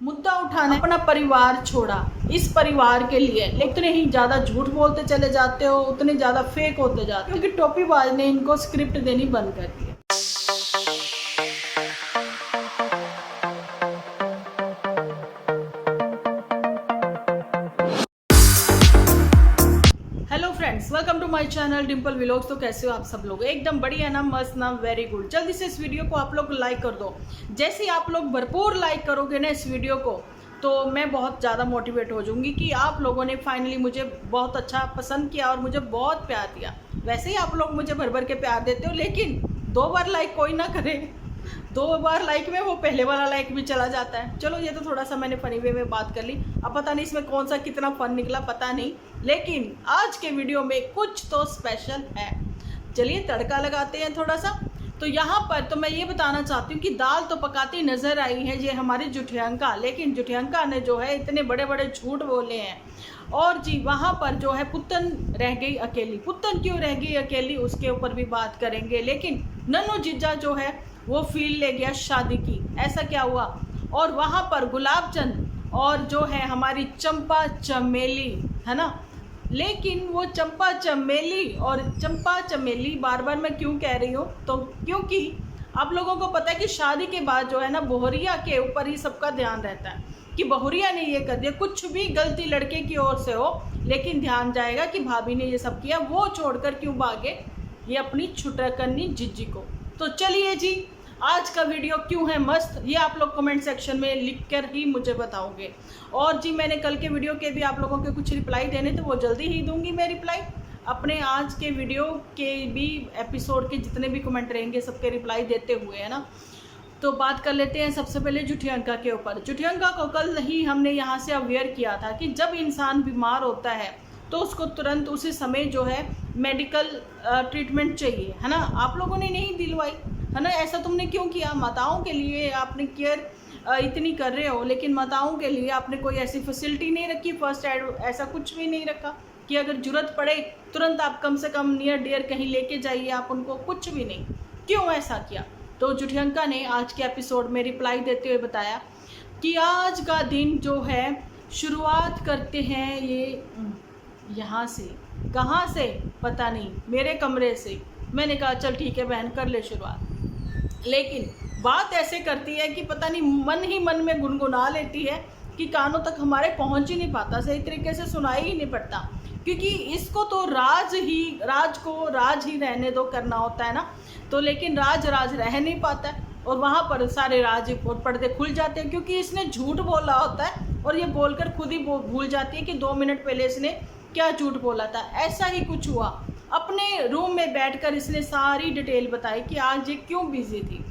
मुद्दा उठाना, अपना परिवार छोड़ा इस परिवार के लिए, उतने ही ज़्यादा झूठ बोलते चले जाते हो, उतने ज़्यादा फेक होते जाते हो, क्योंकि टोपीबाज ने इनको स्क्रिप्ट देनी बंद कर दी है। Hello friends, welcome to my channel Dimple vlogs. तो कैसे हो आप सब लोग? एकदम बढ़िया ना, मस्त ना, वेरी गुड। जल्दी से इस वीडियो को आप लोग लाइक कर दो। जैसे ही आप लोग भरपूर लाइक करोगे ना इस वीडियो को, तो मैं बहुत ज़्यादा मोटिवेट हो जाऊंगी कि आप लोगों ने फाइनली मुझे बहुत अच्छा पसंद किया और मुझे बहुत प्यार दिया। वैसे ही आप लोग मुझे भर भर के प्यार देते हो, लेकिन 2 बार लाइक कोई ना करे। 2 बार लाइक में वो पहले वाला लाइक भी चला जाता है। चलो, ये तो थोड़ा सा मैंने फनी वे में बात कर ली। अब पता नहीं इसमें कौन सा कितना फन निकला, पता नहीं, लेकिन आज के वीडियो में कुछ तो स्पेशल है। चलिए तड़का लगाते हैं थोड़ा सा। तो यहाँ पर तो मैं ये बताना चाहती हूँ कि दाल तो पकाती नजर आई है ये हमारी जुठियंका, लेकिन जुठियंका ने जो है इतने बड़े बड़े झूठ बोले हैं। और जी वहाँ पर जो है पुत्तन रह गई अकेली। पुत्तन क्यों रह गई अकेली उसके ऊपर भी बात करेंगे, लेकिन नन्नू जीजा जो है वो फील ले गया शादी की। ऐसा क्या हुआ? और वहाँ पर गुलाब चंद और जो है हमारी चंपा चमेली है ना, लेकिन वो चंपा चमेली और चंपा चमेली बार बार मैं क्यों कह रही हूँ, तो क्योंकि आप लोगों को पता है कि शादी के बाद जो है ना बहुरिया के ऊपर ही सबका ध्यान रहता है कि बहुरिया ने ये कर दिया। कुछ भी गलती लड़के की ओर से हो, लेकिन ध्यान जाएगा कि भाभी ने ये सब किया। वो छोड़कर क्यों भागे ये अपनी छुटकन्नी जीजी को। तो चलिए जी, आज का वीडियो क्यों है मस्त, ये आप लोग कमेंट सेक्शन में लिखकर ही मुझे बताओगे। और जी मैंने कल के वीडियो के भी आप लोगों के कुछ रिप्लाई देने थे, वो जल्दी ही दूंगी मैं रिप्लाई। अपने आज के वीडियो के भी एपिसोड के जितने भी कमेंट रहेंगे सबके रिप्लाई देते हुए, है ना। तो बात कर लेते हैं सबसे पहले जुठियंका के ऊपर। जुठियंका को कल ही हमने यहाँ से अवेयर किया था कि जब इंसान बीमार होता है तो उसको तुरंत उसी समय जो है मेडिकल ट्रीटमेंट चाहिए, है ना। आप लोगों ने नहीं दिलवाई, है ना। ऐसा तुमने क्यों किया? माताओं के लिए आपने केयर इतनी कर रहे हो, लेकिन माताओं के लिए आपने कोई ऐसी फैसिलिटी नहीं रखी, फर्स्ट एड ऐसा कुछ भी नहीं रखा कि अगर ज़रूरत पड़े तुरंत आप कम से कम नियर डियर कहीं लेके जाइए आप उनको, कुछ भी नहीं। क्यों ऐसा किया? तो जुठियंका ने आज के एपिसोड में रिप्लाई देते हुए बताया कि आज का दिन जो है शुरुआत करते हैं ये यहाँ से, कहाँ से पता नहीं, मेरे कमरे से। मैंने कहा चल ठीक है बहन, कर ले शुरुआत। लेकिन बात ऐसे करती है कि पता नहीं मन ही मन में गुनगुना लेती है कि कानों तक हमारे पहुंच ही नहीं पाता, सही तरीके से सुनाई ही नहीं पड़ता, क्योंकि इसको तो राज को राज ही रहने दो करना होता है ना। तो लेकिन राज रह नहीं पाता है और वहाँ पर सारे राज और पर्दे खुल जाते हैं, क्योंकि इसने झूठ बोला होता है और ये बोलकर खुद ही भूल जाती है कि 2 मिनट पहले इसने क्या झूठ बोला था। ऐसा ही कुछ हुआ। अपने रूम में बैठकर इसने सारी डिटेल बताई कि आज ये क्यों बिजी थी।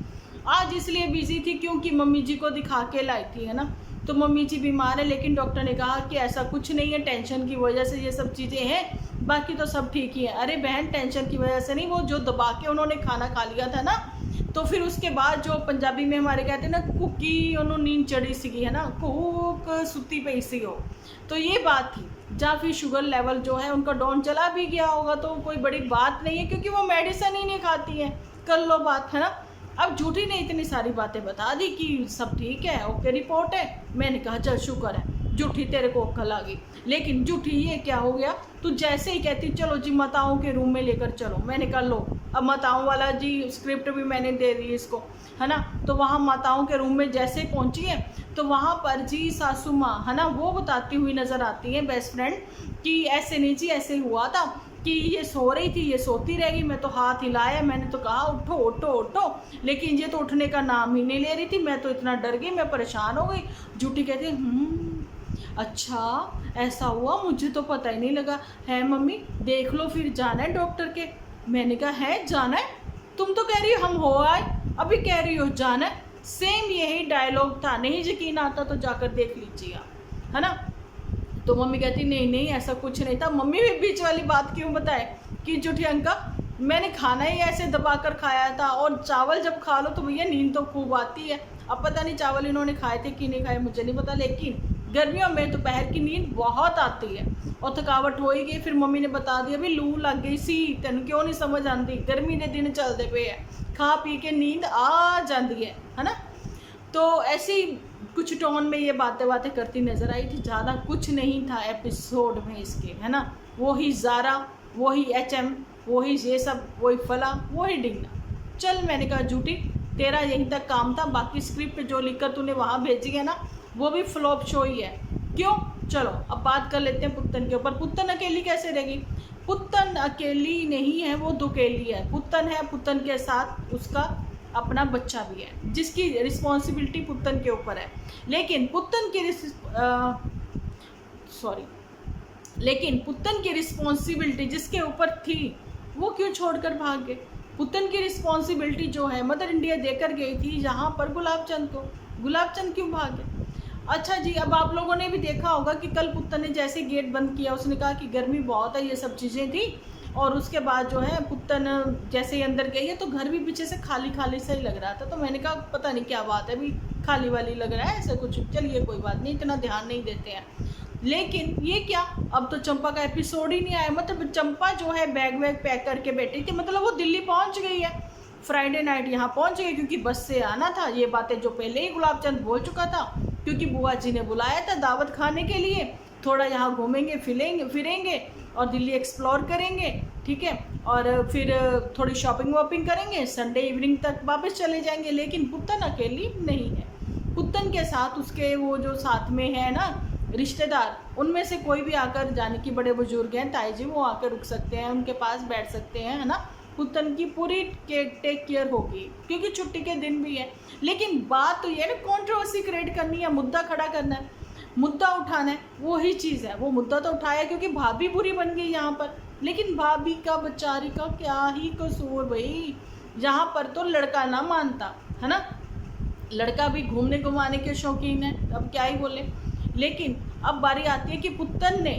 आज इसलिए बिजी थी क्योंकि मम्मी जी को दिखा के लाई थी, है ना। तो मम्मी जी बीमार है, लेकिन डॉक्टर ने कहा कि ऐसा कुछ नहीं है, टेंशन की वजह से ये सब चीज़ें हैं, बाकी तो सब ठीक ही है। अरे बहन, टेंशन की वजह से नहीं, वो जो दबा के उन्होंने खाना खा लिया था ना, तो फिर उसके बाद जो पंजाबी में हमारे कहते हैं ना कुकी उन्होंने नींद चढ़ी सी है ना, कुक सुती पई सी हो, तो ये बात थी। जहाँ फिर शुगर लेवल जो है उनका डाउन चला भी गया होगा, तो कोई बड़ी बात नहीं है, क्योंकि वो मेडिसिन ही नहीं खाती हैं। कर लो बात, है ना। अब झूठी ने इतनी सारी बातें बता दी कि सब ठीक है, ओके रिपोर्ट है। मैंने कहा चल शुक्र है झूठी तेरे को अक्ल आ गई। लेकिन झूठी ये क्या हो गया, तू जैसे ही कहती चलो जी माताओं के रूम में लेकर चलो, मैंने कहा लो, अब माताओं वाला जी स्क्रिप्ट भी मैंने दे दी इसको, है ना। तो वहाँ माताओं के रूम में जैसे ही पहुँची है तो वहाँ पर जी सासू माँ, है ना, वो बताती हुई नज़र आती है बेस्ट फ्रेंड कि ऐसे नहीं जी, ऐसे हुआ था कि ये सो रही थी, ये सोती रहेगी, मैं तो हाथ हिलाया, मैंने तो कहा उठो उठो उठो, लेकिन ये तो उठने का नाम ही नहीं ले रही थी। मैं तो इतना डर गई, मैं परेशान हो गई। झूठी कहती अच्छा ऐसा हुआ, मुझे तो पता ही नहीं लगा। है मम्मी, देख लो फिर जाना है डॉक्टर के। मैंने कहा है जाना है? तुम तो कह रही हो हम हो आए, अभी कह रही हो जाना है। सेम यही डायलॉग था। नहीं यकीन आता तो जाकर देख लीजिए, है ना। तो मम्मी कहती नहीं नहीं ऐसा कुछ नहीं था। मम्मी भी बीच वाली बात क्यों बताए कि जुठियंका मैंने खाना ही ऐसे दबाकर खाया था, और चावल जब खा लो तो भैया नींद तो खूब आती है। अब पता नहीं चावल इन्होंने खाए थे कि नहीं खाए, मुझे नहीं पता, लेकिन गर्मियों में दोपहर की नींद बहुत आती है और थकावट हो ही गई। फिर मम्मी ने बता दिया भी लू लग गई सी, तेन क्यों नहीं समझ आती, गर्मी के दिन चलते पे है, खा पी के नींद आ जाती है ना। तो ऐसी कुछ टोन में ये बातें करती नजर आई थी, ज़्यादा कुछ नहीं था एपिसोड में इसके, है ना। वही ज़ारा, वही HM, वही ये सब, वही फला, वही डिंगना। चल मैंने कहा झूठी, तेरा यहीं तक काम था, बाकी स्क्रिप्ट जो लिखकर तूने वहाँ भेजी है ना, वो भी फ्लॉप शो ही है। क्यों? चलो अब बात कर लेते हैं पुत्तन के ऊपर। पुत्तन अकेली कैसे रहेगी? पुत्तन अकेली नहीं है, वो दुकेली है। पुत्तन है, पुत्तन के साथ उसका अपना बच्चा भी है, जिसकी रिस्पॉन्सिबिलिटी पुत्तन के ऊपर है। लेकिन पुत्तन की रिस्पॉन्सिबिलिटी जिसके ऊपर थी, वो क्यों छोड़कर भाग गए? पुत्तन की रिस्पॉन्सिबिलिटी जो है मदर इंडिया देकर गई थी यहाँ पर गुलाबचंद को, गुलाबचंद क्यों भाग गए? अच्छा जी, अब आप लोगों ने भी देखा होगा कि कल पुत्तन ने जैसे गेट बंद किया, उसने कहा कि गर्मी बहुत है, ये सब चीज़ें थी। और उसके बाद जो है पुत्तन जैसे ही अंदर गई है तो घर भी पीछे से खाली खाली सा ही लग रहा था। तो मैंने कहा पता नहीं क्या बात है, अभी खाली वाली लग रहा है, ऐसा कुछ। चलिए कोई बात नहीं, इतना ध्यान नहीं देते हैं। लेकिन ये क्या, अब तो चंपा का एपिसोड ही नहीं आया। मतलब चंपा जो है बैग वैग पैक करके बैठी थी, मतलब वो दिल्ली पहुंच गई है, फ्राइडे नाइट यहाँ पहुंच गई, क्योंकि बस से आना था। ये बातें जो पहले ही गुलाबचंद बोल चुका था, क्योंकि बुआ जी ने बुलाया था दावत खाने के लिए। थोड़ा यहाँ घूमेंगे फिरेंगे और दिल्ली एक्सप्लोर करेंगे, ठीक है, और फिर थोड़ी शॉपिंग वॉपिंग करेंगे, संडे इवनिंग तक वापस चले जाएंगे। लेकिन पुत्तन अकेली नहीं है। पुत्तन के साथ उसके वो जो साथ में है ना रिश्तेदार, उनमें से कोई भी आकर, जाने की बड़े बुजुर्ग हैं ताई जी, वो आकर रुक सकते हैं, उनके पास बैठ सकते हैं, है ना। पुत्तन की पूरी टेक केयर होगी, क्योंकि छुट्टी के दिन भी है। लेकिन बात तो ये है ना, कॉन्ट्रोवर्सी क्रिएट करनी है, मुद्दा खड़ा करना है, मुद्दा उठाना है, वही चीज़ है। वो मुद्दा तो उठाया क्योंकि भाभी बुरी बन गई यहाँ पर। लेकिन भाभी का बेचारी का क्या ही कसूर भाई, यहाँ पर तो लड़का ना मानता, है ना। लड़का भी घूमने घुमाने के शौकीन है, अब क्या ही बोले। लेकिन अब बारी आती है कि पुत्तन ने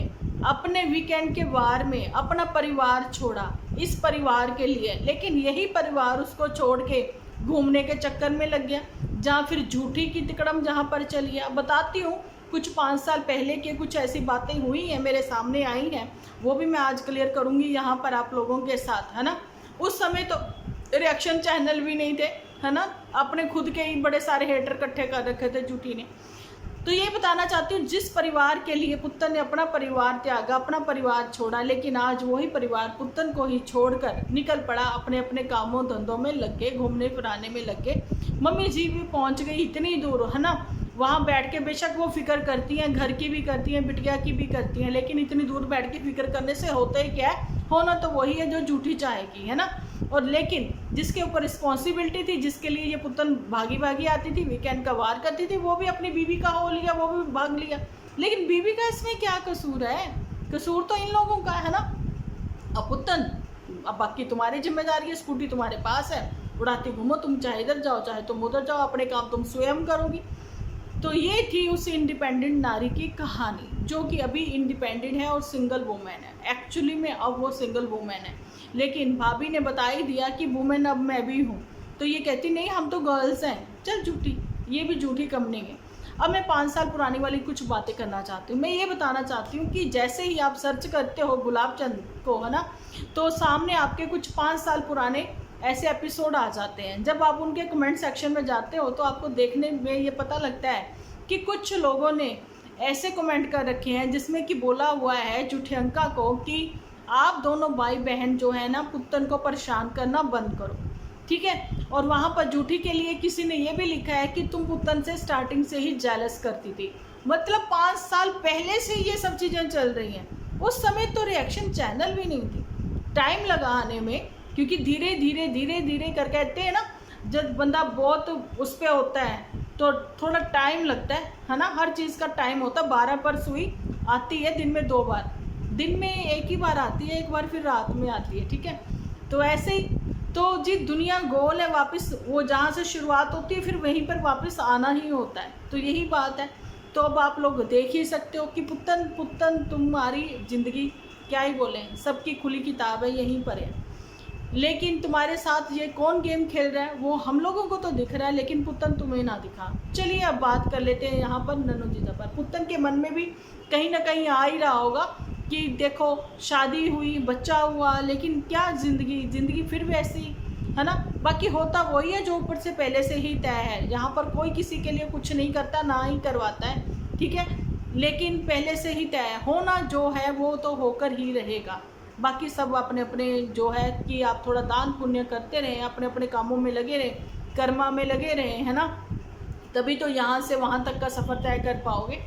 अपने वीकेंड के वार में अपना परिवार छोड़ा इस परिवार के लिए, लेकिन यही परिवार उसको छोड़ के घूमने के चक्कर में लग गया, जहाँ फिर झूठी की तिकड़म जहाँ पर चली है। बताती हूँ, कुछ 5 साल पहले के कुछ ऐसी बातें हुई हैं, मेरे सामने आई हैं, वो भी मैं आज क्लियर करूँगी यहाँ पर आप लोगों के साथ, है ना। उस समय तो रिएक्शन चैनल भी नहीं थे, है ना, अपने खुद के ही बड़े सारे हेटर इकट्ठे कर रखे थे झूठी ने। तो ये बताना चाहती हूँ, जिस परिवार के लिए पुत्तन ने अपना परिवार त्यागा, अपना परिवार छोड़ा, लेकिन आज वही परिवार पुत्तन को ही छोड़कर निकल पड़ा, अपने अपने कामों धंधों में लग गए, घूमने फिराने में लग गए। मम्मी जी भी पहुँच गई इतनी दूर, है ना, वहाँ बैठ के बेशक वो फिक्र करती हैं, घर की भी करती हैं, बिटिया की भी करती हैं, लेकिन इतनी दूर बैठ के फिक्र करने से होता ही क्या है, होना तो वही है जो झूठी चाहेगी, है ना। और लेकिन जिसके ऊपर रिस्पॉन्सिबिलिटी थी, जिसके लिए ये पुत्तन भागी आती थी, वीकेंड का वार करती थी, वो भी अपनी बीवी का हो लिया, वो भी भाग लिया। लेकिन बीवी का इसमें क्या कसूर है? कसूर तो इन लोगों का है ना। अब पुत्तन, अब बाकी तुम्हारी जिम्मेदारी है, स्कूटी तुम्हारे पास है, उड़ाती घूमो तुम, चाहे इधर जाओ चाहे तुम उधर जाओ, अपने काम तुम स्वयं करोगी। तो ये थी उस इंडिपेंडेंट नारी की कहानी, जो कि अभी इंडिपेंडेंट है और सिंगल वुमेन है। एक्चुअली में अब वो सिंगल वुमेन है, लेकिन भाभी ने बता ही दिया कि वुमेन अब मैं भी हूँ। तो ये कहती नहीं हम तो गर्ल्स हैं, चल झूठी, ये भी झूठी कंपनी है। अब मैं 5 साल पुरानी वाली कुछ बातें करना चाहती हूँ। मैं ये बताना चाहती हूँ कि जैसे ही आप सर्च करते हो गुलाबचंद को, है ना, तो सामने आपके कुछ 5 साल पुराने ऐसे एपिसोड आ जाते हैं। जब आप उनके कमेंट सेक्शन में जाते हो तो आपको देखने में ये पता लगता है कि कुछ लोगों ने ऐसे कमेंट कर रखे हैं जिसमें कि बोला हुआ है झूठियंका को कि आप दोनों भाई बहन जो है ना, पुत्तन को परेशान करना बंद करो, ठीक है। और वहाँ पर झूठी के लिए किसी ने ये भी लिखा है कि तुम पुत्तन से स्टार्टिंग से ही जेलस करती थी। मतलब 5 साल पहले से ये सब चीज़ें चल रही हैं। उस समय तो रिएक्शन चैनल भी नहीं थी, टाइम लगा आने में, क्योंकि धीरे धीरे कर कहते हैं ना, जब बंदा बहुत उस पर होता है तो थोड़ा टाइम लगता है ना। हर चीज़ का टाइम होता है। 12 पर सुई आती है दिन में 2 बार, दिन में एक ही बार आती है, एक बार फिर रात में आती है, ठीक है। तो ऐसे ही तो जी दुनिया गोल है, वापस वो जहाँ से शुरुआत होती है फिर वहीं पर वापस आना ही होता है। तो यही बात है। तो अब आप लोग देख ही सकते हो कि पुत्तन तुम्हारी ज़िंदगी क्या ही बोले, सबकी खुली किताब है, यहीं पर है। लेकिन तुम्हारे साथ ये कौन गेम खेल रहा है वो हम लोगों को तो दिख रहा है, लेकिन पुत्तन तुम्हें ना दिखा। चलिए अब बात कर लेते हैं यहाँ पर नन्नू जीजा पर। पुत्तन के मन में भी कहीं ना कहीं आ ही रहा होगा कि देखो शादी हुई, बच्चा हुआ, लेकिन क्या ज़िंदगी फिर वैसी, है ना। बाकी होता वही है जो ऊपर से पहले से ही तय है, यहाँ पर कोई किसी के लिए कुछ नहीं करता, ना ही करवाता है, ठीक है। लेकिन पहले से ही तय है, होना जो है वो तो होकर ही रहेगा। बाकी सब अपने अपने जो है कि आप थोड़ा दान पुण्य करते रहें, अपने अपने कामों में लगे रहें, कर्मा में लगे रहें, है ना, तभी तो यहाँ से वहाँ तक का सफ़र तय कर पाओगे।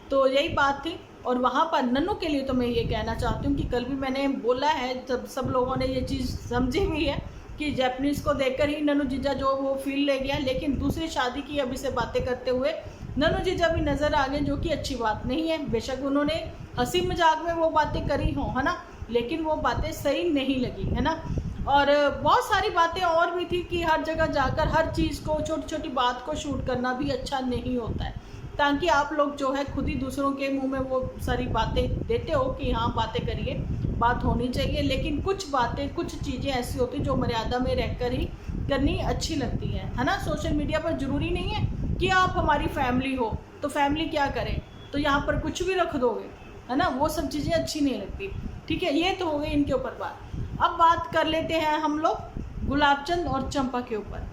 तो यही बात थी। और वहाँ पर नन्नू के लिए तो मैं ये कहना चाहती हूँ कि कल भी मैंने बोला है, जब सब लोगों ने ये चीज़ समझी हुई है कि जैपनीज़ को देखकर ही नन्नू जीजा जो वो फील ले गया, लेकिन दूसरी शादी की अभी से बातें करते हुए नन्नू जीजा भी नज़र आ गए, जो कि अच्छी बात नहीं है। बेशक उन्होंने हंसी मजाक में वो बातें करी हों, है ना, लेकिन वो बातें सही नहीं लगी, है ना। और बहुत सारी बातें और भी थी कि हर जगह जाकर हर चीज़ को, छोटी छोटी बात को शूट करना भी अच्छा नहीं होता है, ताकि आप लोग जो है खुद ही दूसरों के मुंह में वो सारी बातें देते हो कि हाँ बातें करिए, बात होनी चाहिए। लेकिन कुछ बातें, कुछ चीज़ें ऐसी होती जो मर्यादा में रहकर ही करनी अच्छी लगती है ना। सोशल मीडिया पर ज़रूरी नहीं है कि आप हमारी फैमिली हो तो फैमिली क्या करे, तो यहाँ पर कुछ भी रख दोगे, है ना, वो सब चीज़ें अच्छी नहीं लगती, ठीक है। ये तो हो गई इनके ऊपर बात। अब बात कर लेते हैं हम लोग गुलाबचंद और चंपा के ऊपर।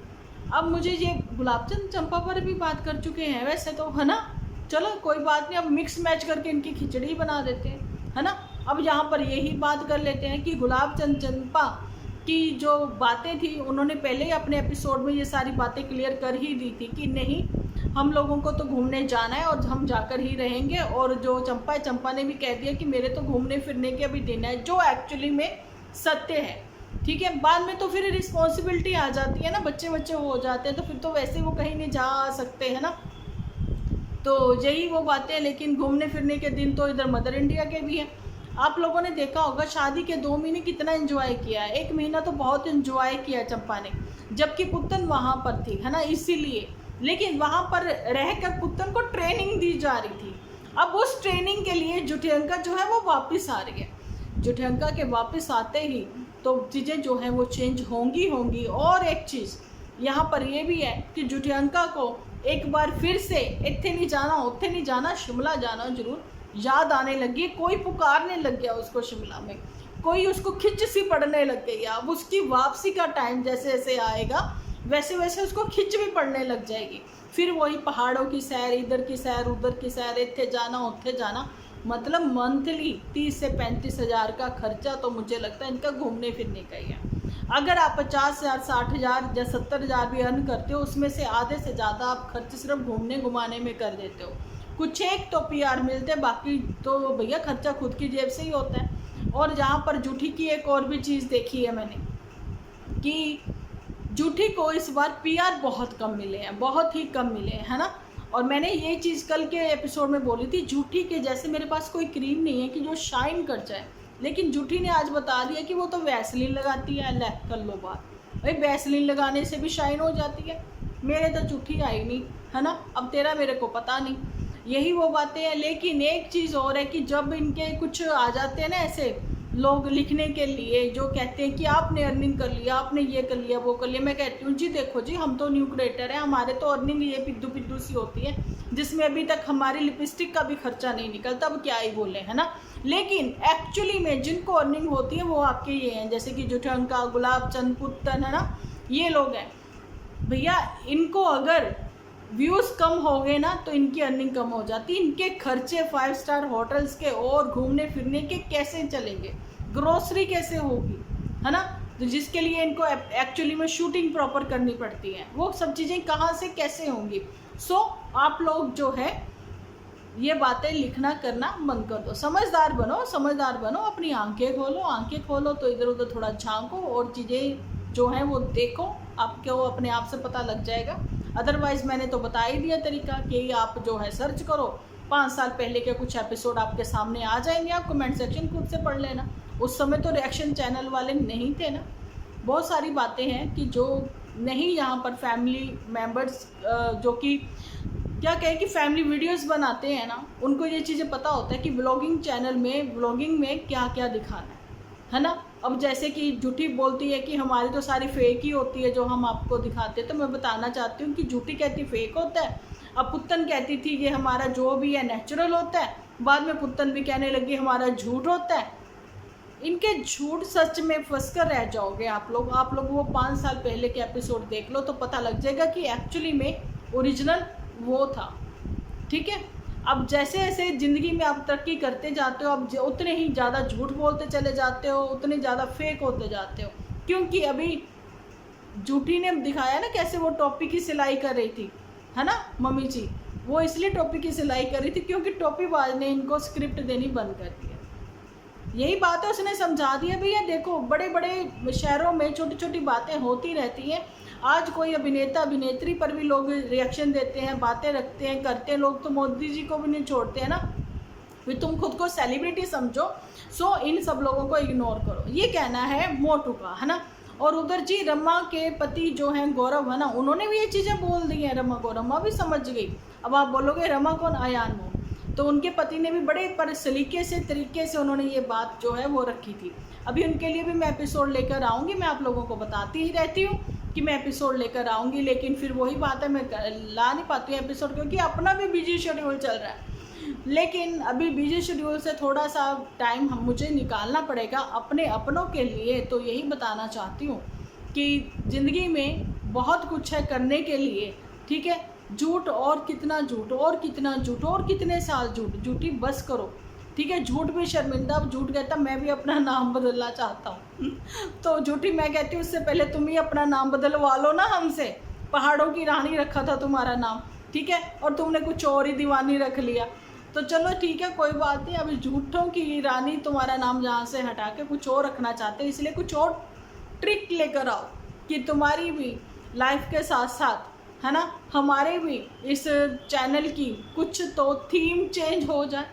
अब मुझे ये गुलाबचंद चंपा पर भी बात कर चुके हैं वैसे तो, है ना, चलो कोई बात नहीं, अब मिक्स मैच करके इनकी खिचड़ी बना देते हैं, है ना। अब यहाँ पर यही बात कर लेते हैं कि गुलाबचंद चंपा की जो बातें थी, उन्होंने पहले ही अपने एपिसोड में ये सारी बातें क्लियर कर ही दी थी कि नहीं, हम लोगों को तो घूमने जाना है और हम जाकर ही रहेंगे। और जो चंपा है, चंपा ने भी कह दिया कि मेरे तो घूमने फिरने के भी दिन है, जो एक्चुअली में सत्य है, ठीक है। बाद में तो फिर रिस्पॉन्सिबिलिटी आ जाती है ना, बच्चे बच्चे हो जाते हैं तो फिर तो वैसे वो कहीं नहीं जा सकते, है ना। तो यही वो बातें। लेकिन घूमने फिरने के दिन तो इधर मदर इंडिया के भी हैं। आप लोगों ने देखा होगा शादी के 2 महीने कितना एंजॉय किया है, 1 महीना तो बहुत एंजॉय किया चंपा ने, जबकि पुत्तन वहाँ पर थी, है ना, इसीलिए। लेकिन वहाँ पर रहकर पुत्तन को ट्रेनिंग दी जा रही थी। अब उस ट्रेनिंग के लिए जुठियंका जो है वो वापस आ रही है। जुठियंका के वापस आते ही तो चीज़ें जो हैं वो चेंज होंगी। और एक चीज़ यहाँ पर ये भी है कि जुठियंका को एक बार फिर से इत्थे नहीं जाना, उत्थे नहीं जाना, शिमला जाना जरूर याद आने लगी। कोई पुकारने लग गया उसको शिमला में, कोई उसको खिंच सी पड़ने लग गई। अब उसकी वापसी का टाइम जैसे जैसे आएगा वैसे वैसे उसको खिंच भी पड़ने लग जाएगी। फिर वही पहाड़ों की सैर, इधर की सैर, उधर की सैर, इत्थे जाना, उत्थे जाना, मतलब मंथली 30 से 35 हज़ार का खर्चा तो मुझे लगता है इनका घूमने फिरने का ही है। अगर आप 50,000, 60,000 या 70,000 भी अर्न करते हो, उसमें से आधे से ज़्यादा आप खर्च सिर्फ घूमने घुमाने में कर देते हो। कुछ एक तो पीआर मिलते हैं, बाकी तो भैया खर्चा खुद की जेब से ही होता है। और जहाँ पर जूठी की एक और भी चीज़ देखी है मैंने कि जूठी को इस बार पीआर बहुत कम मिले हैं, बहुत ही कम मिले हैं, है ना। और मैंने ये चीज़ कल के एपिसोड में बोली थी, जूठी के जैसे मेरे पास कोई क्रीम नहीं है कि जो शाइन कर जाए, लेकिन जूठी ने आज बता दिया कि वो तो वैसलीन लगाती है। ले कर लो बात, भाई वैसलीन लगाने से भी शाइन हो जाती है। मेरे तो जूठी आई नहीं, है ना, अब तेरा मेरे को पता नहीं, यही वो बातें हैं। लेकिन एक चीज़ और है कि जब इनके कुछ आ जाते हैं ना ऐसे लोग लिखने के लिए, जो कहते हैं कि आपने अर्निंग कर लिया, आपने ये कर लिया, वो कर लिया, मैं कहती हूँ जी देखो जी, हम तो न्यू क्रिएटर हैं, हमारे तो अर्निंग ये पिद्दू पिद्दू सी होती है जिसमें अभी तक हमारी लिपस्टिक का भी खर्चा नहीं निकलता, अब क्या ही बोले, है ना। लेकिन एक्चुअली में जिनको अर्निंग होती है वो आपके ये हैं, जैसे कि जुठंका, गुलाबचंद, पुत्तन, है ना, ये लोग हैं भैया। इनको अगर व्यूज़ कम हो गए ना तो इनकी अर्निंग कम हो जाती। इनके खर्चे 5 स्टार होटल्स के और घूमने फिरने के कैसे चलेंगे, ग्रोसरी कैसे होगी, है ना, तो जिसके लिए इनको एक्चुअली में शूटिंग प्रॉपर करनी पड़ती है, वो सब चीज़ें कहाँ से कैसे होंगी। सो आप लोग जो है ये बातें लिखना करना बंद कर दो, समझदार बनो, समझदार बनो, अपनी आंखें खोलो, आंखें खोलो तो इधर उधर थोड़ा झांको और चीज़ें जो हैं वो देखो, आपको अपने आप से पता लग जाएगा। अदरवाइज़ मैंने तो बता ही दिया तरीका कि आप जो है सर्च करो, 5 साल पहले के कुछ एपिसोड आपके सामने आ जाएंगे, आप कमेंट सेक्शन खुद से पढ़ लेना। उस समय तो रिएक्शन चैनल वाले नहीं थे ना। बहुत सारी बातें हैं कि जो नहीं यहाँ पर फैमिली मेम्बर्स जो कि क्या कहें कि फैमिली वीडियोस बनाते हैं ना, उनको ये चीज़ें पता होता है कि व्लॉगिंग चैनल में, व्लॉगिंग में क्या क्या दिखाना है ना। अब जैसे कि झूठी बोलती है कि हमारी तो सारी फेक ही होती है जो हम आपको दिखाते हैं, तो मैं बताना चाहती हूँ कि झूठी कहती फेक होता है। अब पुत्तन कहती थी कि हमारा जो भी है नेचुरल होता है, बाद में पुत्तन भी कहने लगी हमारा झूठ होता है। इनके झूठ सच में फंस कर रह जाओगे आप लोग वो 5 साल पहले के एपिसोड देख लो तो पता लग जाएगा कि एक्चुअली में ओरिजिनल वो था। ठीक है, अब जैसे जैसे ज़िंदगी में आप तरक्की करते जाते हो, अब उतने ही ज़्यादा झूठ बोलते चले जाते हो, उतने ज़्यादा फेक होते जाते हो। क्योंकि अभी झूठी ने दिखाया ना कैसे वो टोपी की सिलाई कर रही थी, है ना मम्मी जी, वो इसलिए टोपी की सिलाई कर रही थी क्योंकि टोपीबाज ने इनको स्क्रिप्ट देनी बंद कर दिया। यही बात है, उसने समझा दिया भैया देखो बड़े बड़े शहरों में छोटी छोटी बातें होती रहती हैं। आज कोई अभिनेता अभिनेत्री पर भी लोग रिएक्शन देते हैं, बातें रखते हैं, करते हैं लोग, तो मोदी जी को भी नहीं छोड़ते हैं ना। भी तुम खुद को सेलिब्रिटी समझो, सो इन सब लोगों को इग्नोर करो, ये कहना है मोटू का, है ना। और उधर जी रमा के पति जो हैं गौरव, है ना, उन्होंने भी ये चीज़ें बोल दी हैं। रमा भी समझ गई। अब आप बोलोगे रमा कौन, अयान वो, तो उनके पति ने भी बड़े पर सलीके से तरीके से उन्होंने ये बात जो है वो रखी थी। अभी उनके लिए भी मैं एपिसोड लेकर आऊँगी, मैं आप लोगों को बताती ही रहती हूँ कि मैं एपिसोड लेकर आऊँगी, लेकिन फिर वही बात है, मैं ला नहीं पाती हूँ एपिसोड क्योंकि अपना भी बिजी शेड्यूल चल रहा है। लेकिन अभी बिजी शेड्यूल से थोड़ा सा टाइम मुझे निकालना पड़ेगा अपने अपनों के लिए। तो यही बताना चाहती हूँ कि ज़िंदगी में बहुत कुछ है करने के लिए। ठीक है, झूठ और कितना झूठ और कितना झूठ और कितने साल झूठी बस करो। ठीक है, झूठ भी शर्मिंदा, अब झूठ कहता मैं भी अपना नाम बदलना चाहता हूँ तो झूठी मैं कहती हूँ उससे पहले तुम ही अपना नाम बदलवा लो ना हमसे। पहाड़ों की रानी रखा था तुम्हारा नाम, ठीक है, और तुमने कुछ और ही दीवानी रख लिया। तो चलो ठीक है, कोई बात नहीं। अभी झूठों की रानी तुम्हारा नाम जहाँ से हटा के कुछ और रखना चाहते हैं, इसलिए कुछ और ट्रिक लेकर आओ कि तुम्हारी भी लाइफ के साथ साथ, है ना, हमारे भी इस चैनल की कुछ तो थीम चेंज हो जाए,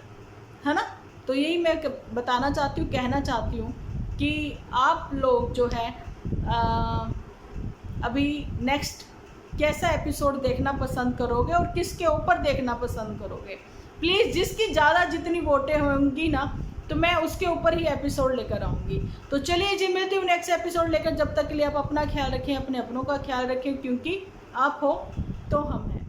है ना। तो यही मैं बताना चाहती हूँ, कहना चाहती हूँ कि आप लोग जो है अभी नेक्स्ट कैसा एपिसोड देखना पसंद करोगे और किसके ऊपर देखना पसंद करोगे। प्लीज़ जिसकी ज़्यादा जितनी वोटें होंगी ना तो मैं उसके ऊपर ही एपिसोड लेकर आऊँगी। तो चलिए जी, मिलती हूँ नेक्स्ट एपिसोड लेकर। जब तक के लिए आप अपना ख्याल रखें, अपने अपनों का ख्याल रखें, क्योंकि आप हो तो हम हैं।